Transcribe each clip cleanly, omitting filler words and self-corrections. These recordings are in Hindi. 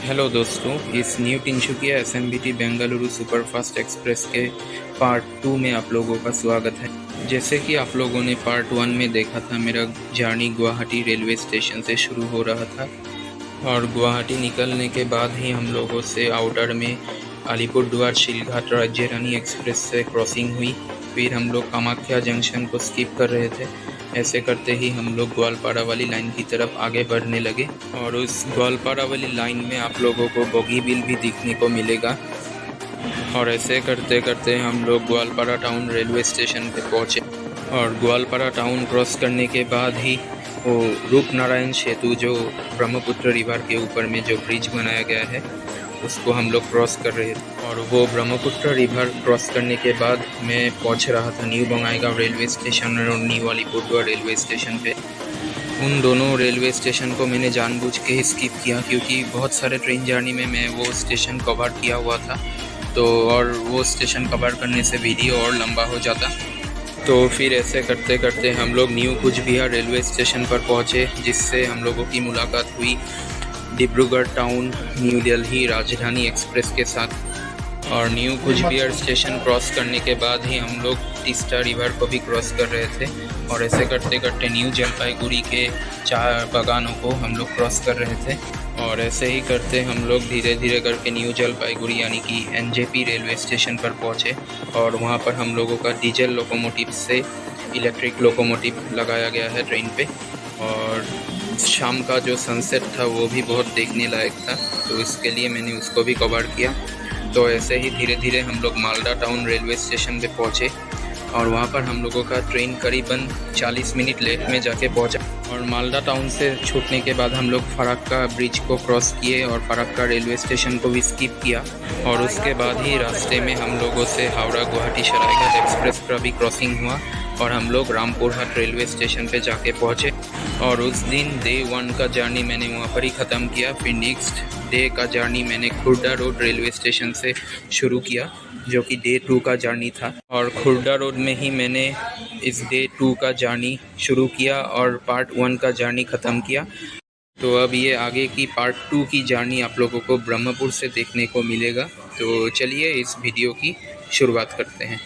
हेलो दोस्तों, इस new Tinsukia SMVT Bengaluru superfast express के पार्ट 2 में आप लोगों का स्वागत है। जैसे कि आप लोगों ने पार्ट 1 में देखा था, मेरा जर्नी गुवाहाटी रेलवे स्टेशन से शुरू हो रहा था और गुवाहाटी निकलने के बाद ही हम लोगों से आउटर में अलीपुरदुआर शिलघाट राज्य रानी एक्सप्रेस से क्रॉसिंग हुई। फिर हम लोग कामाख्या जंक्शन को स्किप कर रहे थे। ऐसे करते ही हम लोग ग्वालपाड़ा वाली लाइन की तरफ आगे बढ़ने लगे और उस ग्वालपाड़ा वाली लाइन में आप लोगों को बोगीबिल भी दिखने को मिलेगा। और ऐसे करते करते हम लोग ग्वालपाड़ा टाउन रेलवे स्टेशन पे पहुँचे और ग्वालपाड़ा टाउन क्रॉस करने के बाद ही वो रूपनारायण सेतु, जो ब्रह्मपुत्र रिवर के ऊपर में जो ब्रिज बनाया गया है, उसको हम लोग क्रॉस कर रहे थे। और वो ब्रह्मपुत्र रिवर क्रॉस करने के बाद मैं पहुंच रहा था न्यू बंगाईगांव रेलवे स्टेशन और न्यू अलीपुरद्वार रेलवे स्टेशन पे। उन दोनों रेलवे स्टेशन को मैंने जानबूझ के स्किप किया क्योंकि बहुत सारे ट्रेन जर्नी में मैं वो स्टेशन कवर किया हुआ था, तो और वो स्टेशन कवर करने से वीडियो और लंबा हो जाता। तो फिर ऐसे करते करते हम लोग न्यू कुछ बिहार रेलवे स्टेशन पर पहुँचे, जिससे हम लोगों की मुलाकात हुई डिब्रूगढ़ टाउन न्यू दिल्ली राजधानी एक्सप्रेस के साथ। और न्यू कुछ बिहार स्टेशन क्रॉस करने के बाद ही हम लोग तीस्ता रिवर को भी क्रॉस कर रहे थे और ऐसे करते करते न्यू जलपाईगुड़ी के चाय बागानों को हम लोग क्रॉस कर रहे थे। और ऐसे ही करते हम लोग धीरे धीरे करके न्यू जलपाईगुड़ी यानी कि एनजेपी रेलवे स्टेशन पर पहुँचे और वहाँ पर हम लोगों का डीजल लोकोमोटिव से इलेक्ट्रिक लोकोमोटिव लगाया गया है ट्रेन पे। और शाम का जो सनसेट था वो भी बहुत देखने लायक था, तो इसके लिए मैंने उसको भी कवर किया। तो ऐसे ही धीरे धीरे हम लोग मालदा टाउन रेलवे स्टेशन पे पहुँचे और वहाँ पर हम लोगों का ट्रेन करीबन 40 मिनट लेट में जाके पहुँचा। और मालदा टाउन से छूटने के बाद हम लोग फरक्का ब्रिज को क्रॉस किए और फरक्का रेलवे स्टेशन को भी स्किप किया। और उसके बाद ही रास्ते में हम लोगों से हावड़ा गुवाहाटी सरायघाट एक्सप्रेस का भी क्रॉसिंग हुआ और हम लोग रामपुरहाट रेलवे स्टेशन पे जाके पहुँचे। और उस दिन डे 1 का जर्नी मैंने वहाँ पर ही ख़त्म किया। फिर नेक्स्ट डे का जर्नी मैंने खुर्दा रोड रेलवे स्टेशन से शुरू किया, जो कि डे 2 का जर्नी था। और खुर्दा रोड में ही मैंने इस डे 2 का जर्नी शुरू किया और पार्ट 1 का जर्नी ख़त्म किया। तो अब ये आगे की पार्ट 2 की जर्नी आप लोगों को ब्रह्मपुर से देखने को मिलेगा। तो चलिए इस वीडियो की शुरुआत करते हैं।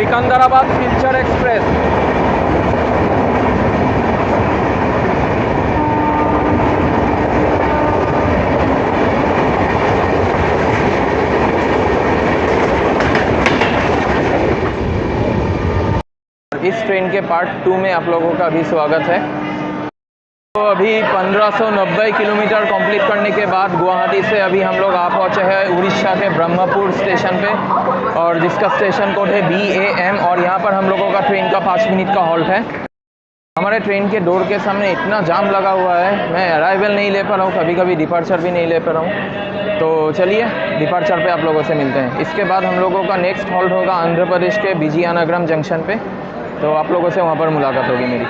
सिकंदराबाद सिलचर एक्सप्रेस। इस ट्रेन के पार्ट 2 में आप लोगों का भी स्वागत है। तो अभी 1590 किलोमीटर कंप्लीट करने के बाद गुवाहाटी से अभी हम लोग आ पहुँचे हैं उड़ीसा के ब्रह्मपुर स्टेशन पे, और जिसका स्टेशन कोड है BAM, और यहाँ पर हम लोगों का ट्रेन का 5 मिनट का हॉल्ट है। हमारे ट्रेन के डोर के सामने इतना जाम लगा हुआ है, मैं अराइवल नहीं ले पा रहा हूँ, कभी कभी डिपार्चर भी नहीं ले पा रहा हूँ। तो चलिए डिपार्चर पे आप लोगों से मिलते हैं। इसके बाद हम लोगों का नेक्स्ट हॉल्ट होगा आंध्र प्रदेश के विजयनगरम जंक्शन पे, तो आप लोगों से वहाँ पर मुलाकात होगी मेरी।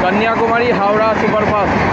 कन्याकुमारी हावड़ा सुपरफास्ट।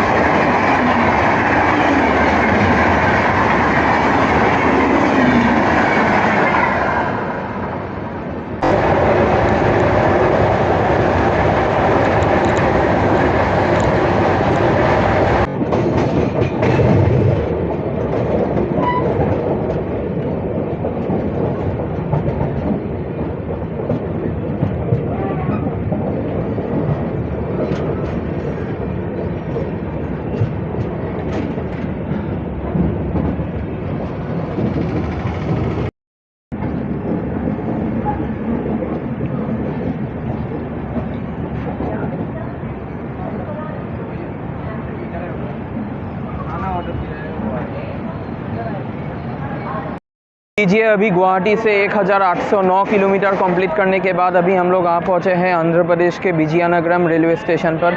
लीजिए, अभी गुवाहाटी से 1809 किलोमीटर कंप्लीट करने के बाद अभी हम लोग आ पहुँचे हैं आंध्र प्रदेश के विजयनगरम रेलवे स्टेशन पर।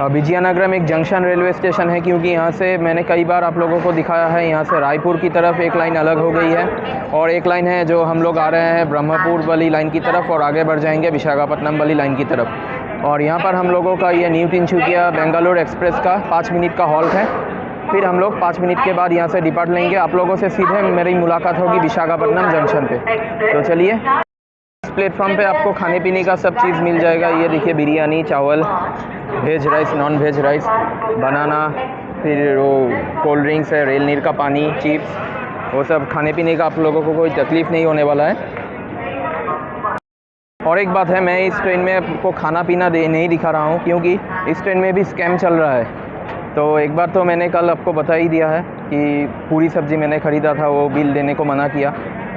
विजयनगरम एक जंक्शन रेलवे स्टेशन है, क्योंकि यहाँ से मैंने कई बार आप लोगों को दिखाया है, यहाँ से रायपुर की तरफ एक लाइन अलग हो गई है, और एक लाइन है जो हम लोग आ रहे हैं ब्रह्मपुर वाली लाइन की तरफ, और आगे बढ़ जाएंगे विशाखापट्टनम वाली लाइन की तरफ। और यहाँ पर हम लोगों का ये न्यू तिनसुकिया बेंगलुरु एक्सप्रेस का 5 मिनट का हॉल्ट है। फिर हम लोग 5 मिनट के बाद यहाँ से डिपार्ट लेंगे। आप लोगों से सीधे मेरी मुलाकात होगी विशाखापट्टनम जंक्शन पे। तो चलिए, इस प्लेटफॉर्म पे आपको खाने पीने का सब चीज़ मिल जाएगा। ये देखिए, बिरयानी, चावल, veg rice, non veg rice, बनाना, फिर वो कोल्ड ड्रिंक्स है, रेल नीर का पानी, चिप्स, वो सब खाने पीने का आप लोगों को कोई तकलीफ़ नहीं होने वाला है। और एक बात है, मैं इस ट्रेन में आपको खाना पीना नहीं दिखा रहा हूँ, क्योंकि इस ट्रेन में भी स्कैम चल रहा है। तो एक बार तो मैंने कल आपको बता ही दिया है कि पूरी सब्ज़ी मैंने ख़रीदा था, वो बिल देने को मना किया।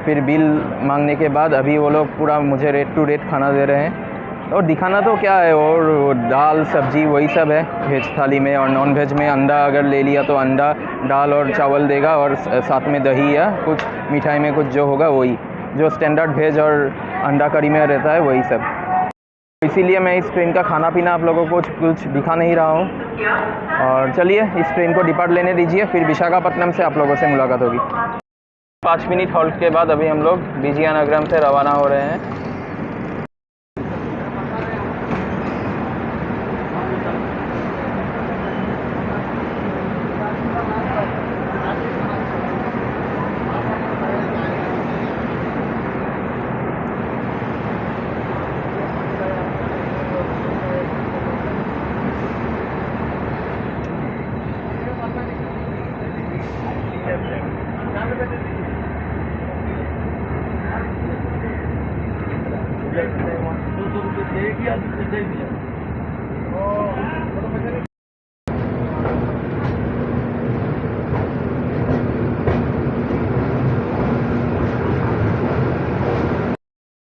फिर बिल मांगने के बाद अभी वो लोग पूरा मुझे रेट टू रेट खाना दे रहे हैं। और दिखाना तो क्या है, और दाल सब्जी वही सब है वेज थाली में। और नॉन वेज में अंडा अगर ले लिया तो अंडा, दाल और चावल देगा, और साथ में दही या कुछ मिठाई में कुछ जो होगा वही, जो स्टैंडर्ड वेज और अंडा करी में रहता है वही सब। इसीलिए मैं इस ट्रेन का खाना पीना आप लोगों को कुछ दिखा नहीं रहा हूँ। और चलिए, इस ट्रेन को डिपार्ट लेने दीजिए, फिर विशाखापट्टनम से आप लोगों से मुलाकात होगी। 5 मिनट हॉल्ट के बाद अभी हम लोग विजयनगरम से रवाना हो रहे हैं।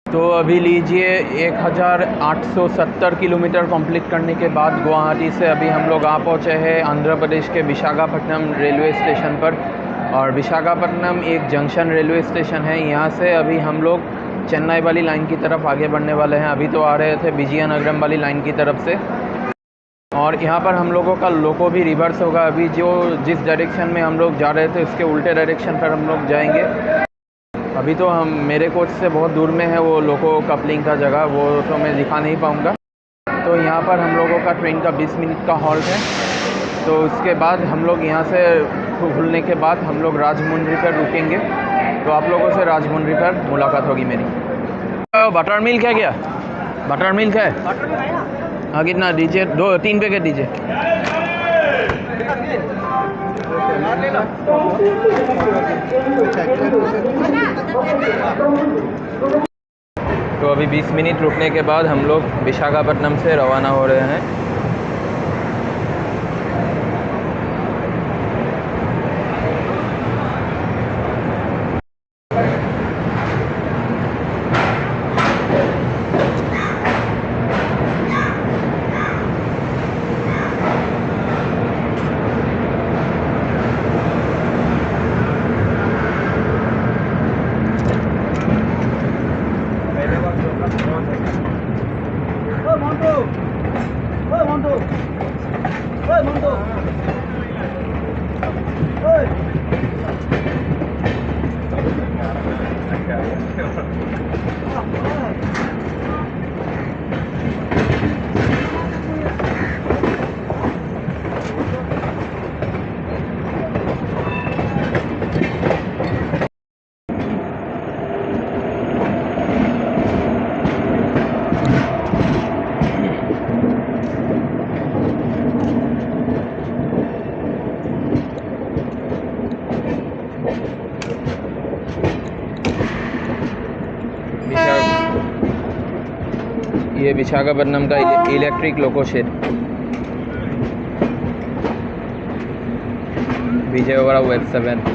तो अभी लीजिए 1870 किलोमीटर कंप्लीट करने के बाद गुवाहाटी से अभी हम लोग आ पहुँचे हैं आंध्र प्रदेश के विशाखापट्टनम रेलवे स्टेशन पर। और विशाखापट्टनम एक जंक्शन रेलवे स्टेशन है। यहाँ से अभी हम लोग चेन्नई वाली लाइन की तरफ आगे बढ़ने वाले हैं। अभी तो आ रहे थे विजयनगरम वाली लाइन की तरफ से, और यहाँ पर हम लोगों का लोको भी रिवर्स होगा। अभी जिस डायरेक्शन में हम लोग जा रहे थे उसके उल्टे डायरेक्शन पर हम लोग जाएंगे। अभी तो मेरे कोच से बहुत दूर में है वो लोको कपलिंग का जगह, वो तो मैं दिखा नहीं पाऊँगा। तो यहाँ पर हम लोगों का ट्रेन का 20 मिनट का हॉल्ट है। तो उसके बाद हम लोग यहाँ से खुलने के बाद हम लोग राजमुंड्री पर रुकेंगे। तो आप लोगों से राजमुंड्री पर मुलाकात होगी मेरी। बटर मिल्क है क्या? बटर मिल्क है? हाँ, कितना दीजिए? 2-3 पैकेट दीजिए। तो अभी 20 मिनट रुकने के बाद हम लोग विशाखापट्टनम से रवाना हो रहे हैं। ये विशाखापट्टनम का electric loco shed Vijayawada web 7।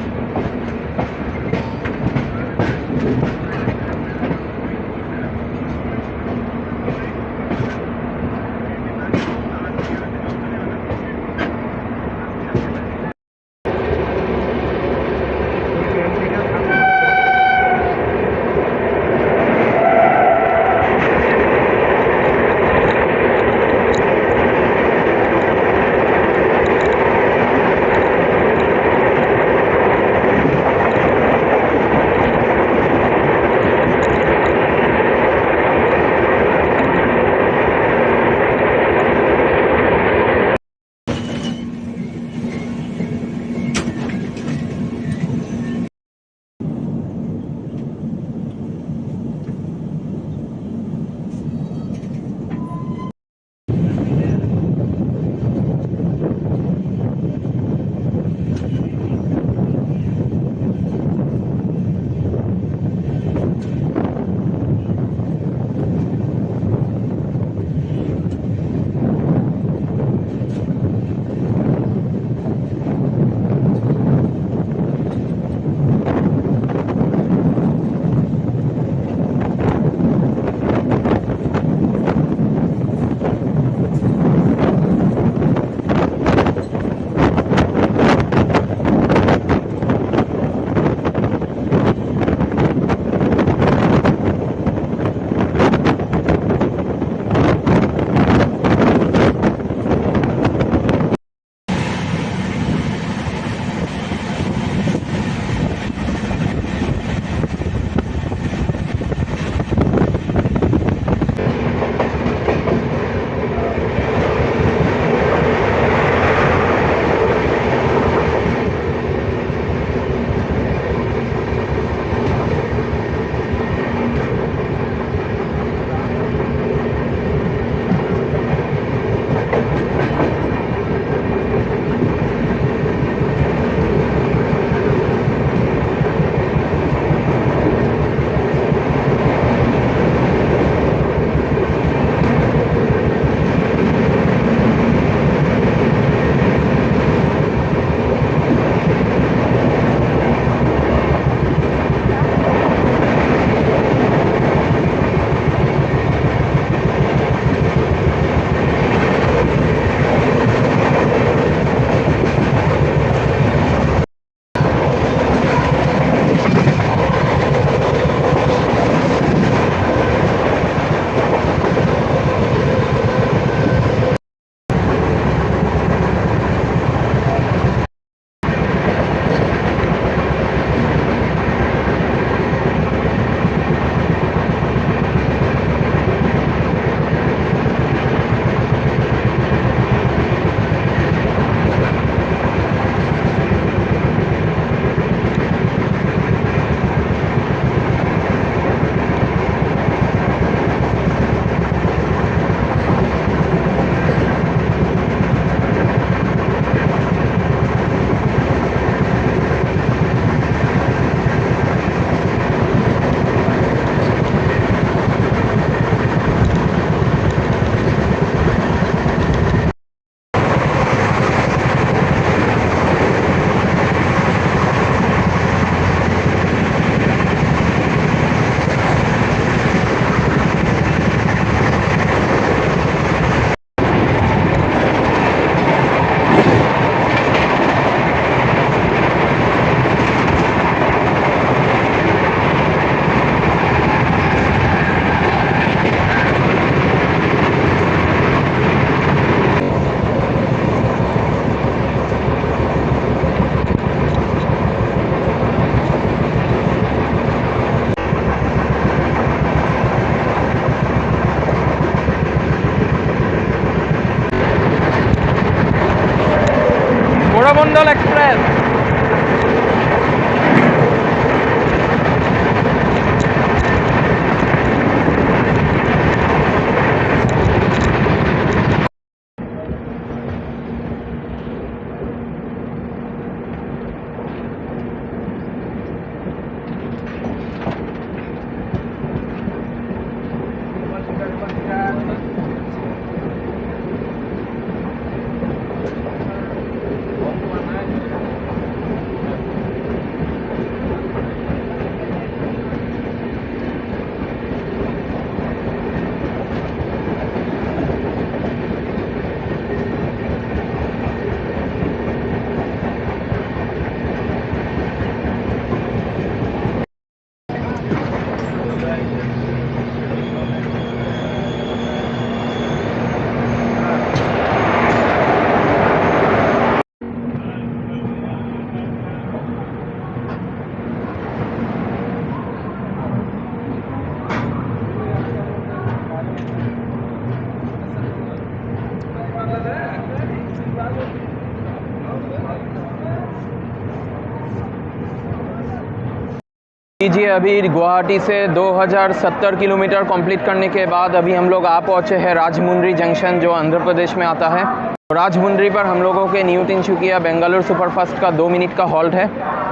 लीजिए अभी गुवाहाटी से 2070 किलोमीटर कंप्लीट करने के बाद अभी हम लोग आ पहुँचे हैं राजमुंद्री जंक्शन, जो आंध्र प्रदेश में आता है। राजमुंद्री पर हम लोगों के न्यू तिनसुकिया बेंगलुरु सुपरफास्ट का 2 मिनट का हॉल्ट है।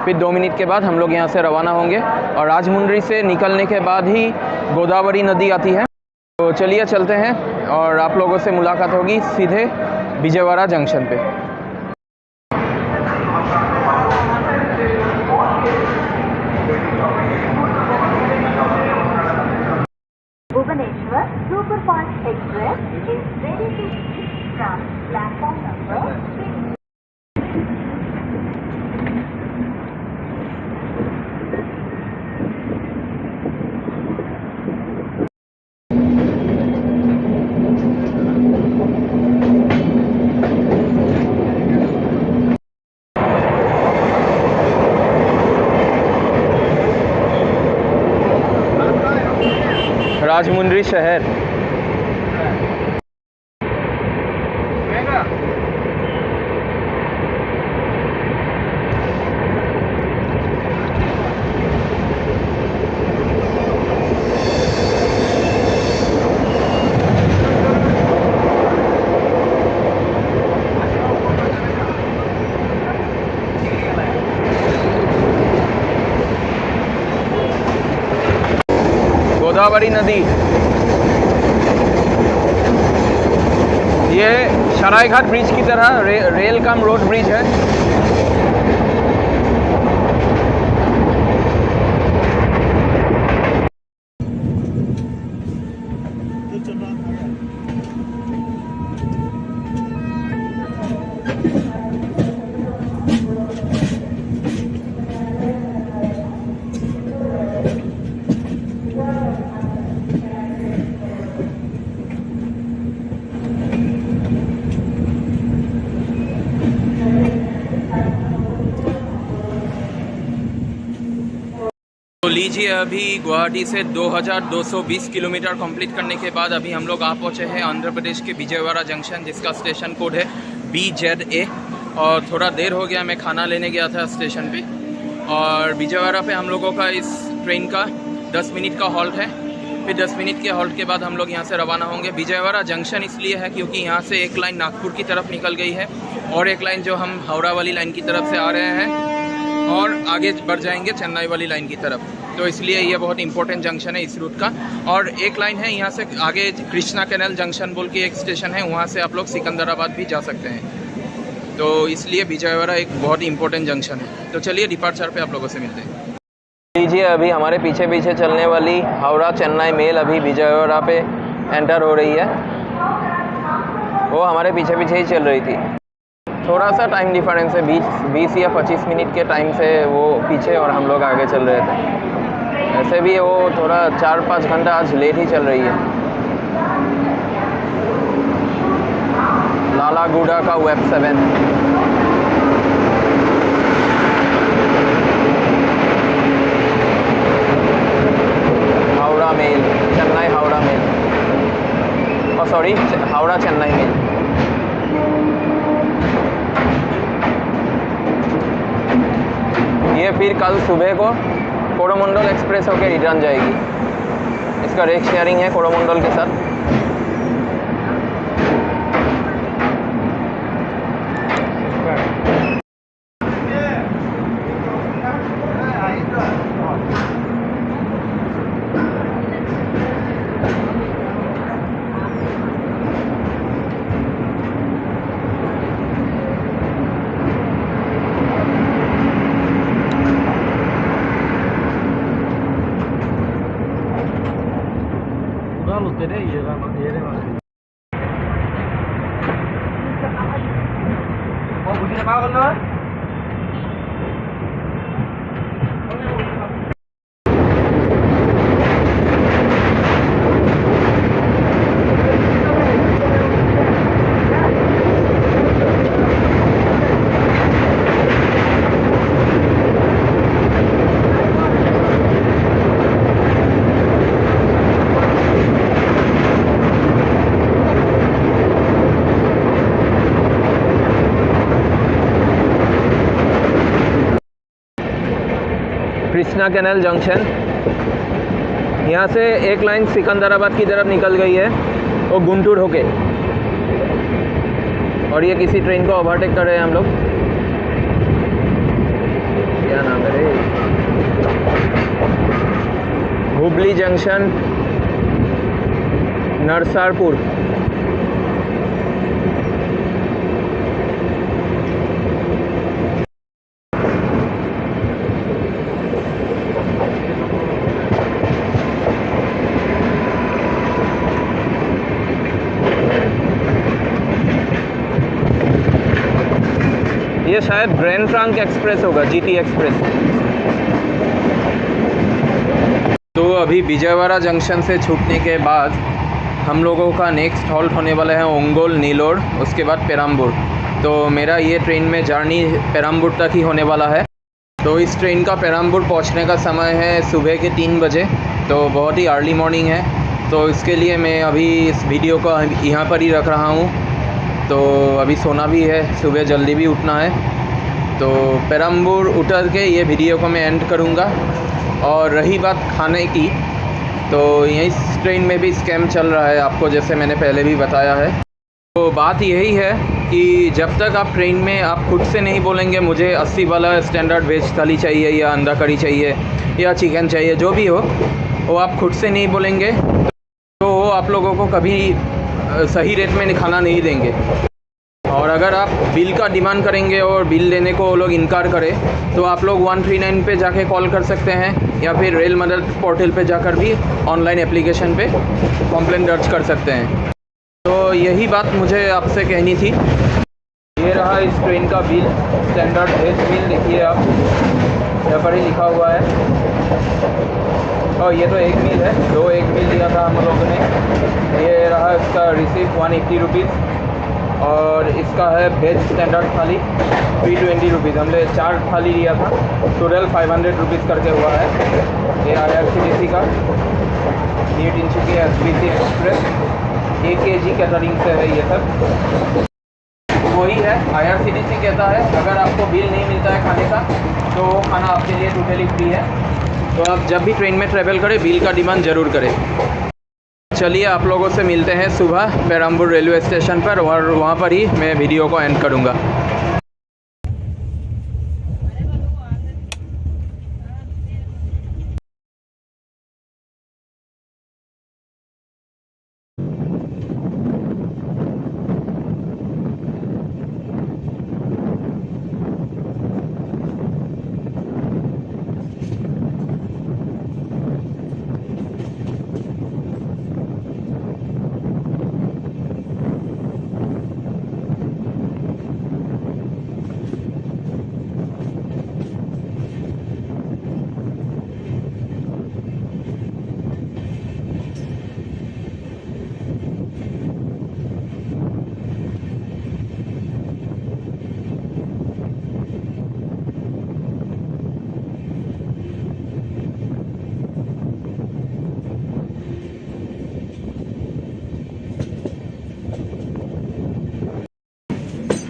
फिर 2 मिनट के बाद हम लोग यहाँ से रवाना होंगे और राजमुंद्री से निकलने के बाद ही गोदावरी नदी आती है। तो चलिए चलते हैं और आप लोगों से मुलाकात होगी सीधे विजयवाड़ा जंक्शन पे। Bhubaneswar Superfast Express is ready to leave from platform number 6. Rajahmundry शहर गोदावरी नदी, ये सरायघाट ब्रिज की तरह रेल कम रोड ब्रिज है। तो लीजिए अभी गुवाहाटी से 2220 किलोमीटर कंप्लीट करने के बाद अभी हम लोग आ पहुँचे हैं आंध्र प्रदेश के विजयवाड़ा जंक्शन, जिसका स्टेशन कोड है BZA। और थोड़ा देर हो गया, मैं खाना लेने गया था स्टेशन पे। और विजयवाड़ा पे हम लोगों का इस ट्रेन का 10 मिनट का हॉल्ट है। फिर 10 मिनट के हॉल्ट के बाद हम लोग यहाँ से रवाना होंगे। विजयवाड़ा जंक्शन इसलिए है क्योंकि यहाँ से एक लाइन नागपुर की तरफ निकल गई है और एक लाइन जो हम हावड़ा वाली लाइन की तरफ से आ रहे हैं और आगे बढ़ जाएंगे चेन्नई वाली लाइन की तरफ। तो इसलिए ये बहुत इंपॉर्टेंट जंक्शन है इस रूट का। और एक लाइन है यहाँ से आगे कृष्णा कैनाल जंक्शन बोल के एक स्टेशन है, वहाँ से आप लोग सिकंदराबाद भी जा सकते हैं। तो इसलिए विजयवाड़ा एक बहुत इंपॉर्टेंट जंक्शन है। तो चलिए डिपार्चर पे आप लोगों से मिलते हैं। लीजिए अभी हमारे पीछे पीछे चलने वाली हावड़ा चेन्नई मेल अभी विजयवाड़ा पे एंटर हो रही है। वो हमारे पीछे पीछे ही चल रही थी। थोड़ा सा टाइम डिफरेंस है, 20 या 25 मिनट के टाइम से वो पीछे और हम लोग आगे चल रहे थे। ऐसे भी वो थोड़ा 4-5 घंटा आज लेट ही चल रही है। लालागुडा का वेब 7। Howrah mail, Chennai Howrah mail, sorry Howrah Chennai mail. ये फिर कल सुबह को कोरोमंडल एक्सप्रेस होकर रिटर्न जाएगी। इसका रेक शेयरिंग है कोरोमंडल के साथ। Krishna canal junction. यहाँ से एक लाइन सिकंदराबाद की तरफ निकल गई है और गुंटूर होके, और ये किसी ट्रेन को ओवरटेक कर रहे हैं हम लोग। क्या नाम है रे? हुबली जंक्शन, नरसारपुर। ये शायद ग्रैंड ट्रंक एक्सप्रेस होगा, जीटी एक्सप्रेस। तो अभी विजयवाड़ा जंक्शन से छूटने के बाद हम लोगों का नेक्स्ट हॉल्ट होने वाला है ओंगोल, नीलोर, उसके बाद पेरम्बूर। तो मेरा ये ट्रेन में जर्नी पेरम्बूर तक ही होने वाला है। तो इस ट्रेन का पेरम्बूर पहुंचने का समय है सुबह के 3 बजे, तो बहुत ही अर्ली मॉर्निंग है। तो इसके लिए मैं अभी इस वीडियो को यहाँ पर ही रख रहा हूँ। तो अभी सोना भी है, सुबह जल्दी भी उठना है। तो पेरम्बूर उतर के ये वीडियो को मैं एंड करूँगा। और रही बात खाने की, तो यही ट्रेन में भी स्कैम चल रहा है आपको, जैसे मैंने पहले भी बताया है। तो बात यही है कि जब तक आप ट्रेन में आप खुद से नहीं बोलेंगे मुझे 80 वाला स्टैंडर्ड वेज थाली चाहिए या अंडा करी चाहिए या चिकन चाहिए, जो भी हो वो आप खुद से नहीं बोलेंगे तो वो आप लोगों को कभी सही रेट में खाना नहीं देंगे। और अगर आप बिल का डिमांड करेंगे और बिल देने को वो लोग इनकार करें तो आप लोग 139 पे जाके कॉल कर सकते हैं, या फिर रेल मदद पोर्टल पे जाकर भी ऑनलाइन एप्लीकेशन पे कंप्लेंट दर्ज कर सकते हैं। तो यही बात मुझे आपसे कहनी थी। ये रहा इस ट्रेन का बिल, स्टैंडर्ड वेज बिल, देखिए आप, यहाँ पर ही लिखा हुआ है। और ये तो एक मील है, 2 एक मील दिया था हम लोगों ने। ये रहा इसका रिसिप्ट 180 रुपीज़, और इसका है वेज स्टैंडर्ड थाली 320 रुपीज़। हमने 4 थाली लिया था, टोटल 500 रुपीज़ करके हुआ है। ये IRCTC का new Tinsukia SBC express 1 kg catering से है ये सब। वही है, IRCTC कहता है अगर आपको बिल नहीं मिलता है खाने का तो वो खाना आपके लिए टोटली फ्री है। तो आप जब भी ट्रेन में ट्रैवल करें बिल का डिमांड ज़रूर करें। चलिए आप लोगों से मिलते हैं सुबह पेरम्बूर रेलवे स्टेशन पर, और वहाँ पर ही मैं वीडियो को एंड करूँगा।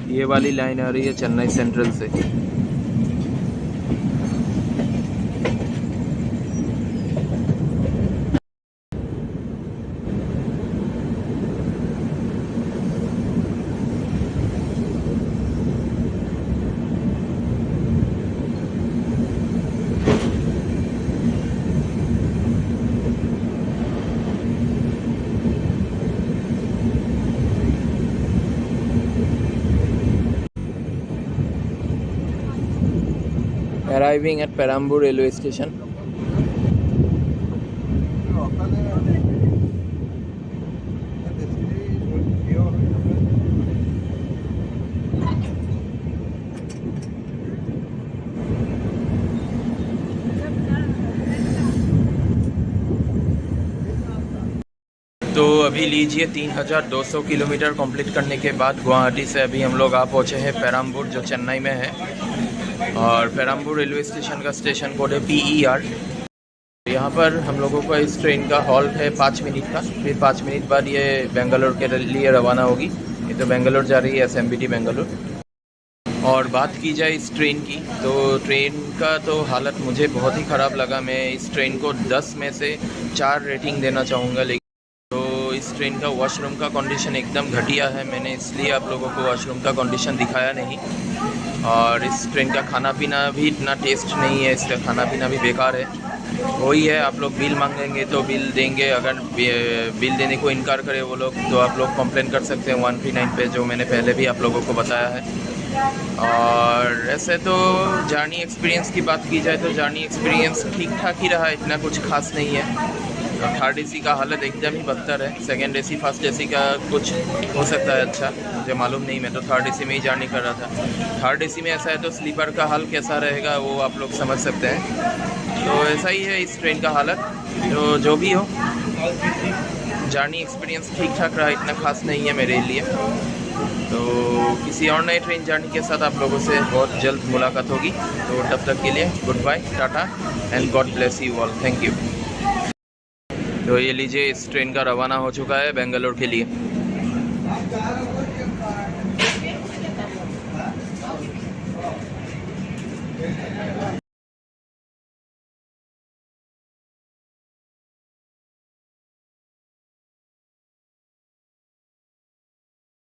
ये वाली लाइन आ रही है चेन्नई सेंट्रल से। Arriving at Perambur railway station. तो अभी लीजिए 3200 किलोमीटर कंप्लीट करने के बाद गुवाहाटी से अभी हम लोग आ पहुँचे हैं पेरम्बूर, जो चेन्नई में है। और पेरम्बूर रेलवे स्टेशन का स्टेशन कोड है PER। यहाँ पर हम लोगों का इस ट्रेन का हॉल्ट है 5 मिनट का, फिर 5 मिनट बाद ये बेंगलोर के लिए रवाना होगी। ये तो बेंगलोर जा रही है, SMBT बेंगलोर। और बात की जाए इस ट्रेन की, तो ट्रेन का तो हालत मुझे बहुत ही ख़राब लगा। मैं इस ट्रेन को 10 में से 4 रेटिंग देना चाहूँगा। लेकिन तो इस ट्रेन का वॉशरूम का कंडीशन एकदम घटिया है, मैंने इसलिए आप लोगों को वॉशरूम का कंडीशन दिखाया नहीं। और इस ट्रेन का खाना पीना भी इतना टेस्ट नहीं है, इसका खाना पीना भी बेकार है। वही है, आप लोग बिल मांगेंगे तो बिल देंगे, अगर बिल देने को इनकार करे वो लोग तो आप लोग कंप्लेन कर सकते हैं 139 पे, जो मैंने पहले भी आप लोगों को बताया है। और ऐसे तो जर्नी एक्सपीरियंस की बात की जाए तो जर्नी एक्सपीरियंस ठीक ठाक ही रहा, इतना कुछ खास नहीं है। और थर्ड एसी का हालत एकदम ही बदतर है। सेकंड एसी फर्स्ट एसी का कुछ हो सकता है अच्छा, मुझे मालूम नहीं, मैं तो थर्ड एसी में ही जर्नी कर रहा था। थर्ड एसी में ऐसा है तो स्लीपर का हाल कैसा रहेगा वो आप लोग समझ सकते हैं। तो ऐसा ही है इस ट्रेन का हालत। तो जो भी हो, जर्नी एक्सपीरियंस ठीक ठाक रहा, इतना खास नहीं है मेरे लिए। तो किसी और नए ट्रेन जर्नी के साथ आप लोगों से बहुत जल्द मुलाकात होगी। तो तब तक के लिए goodbye, tata and God bless you all, thank you. तो ये लीजिए, इस ट्रेन का रवाना हो चुका है बेंगलोर के लिए।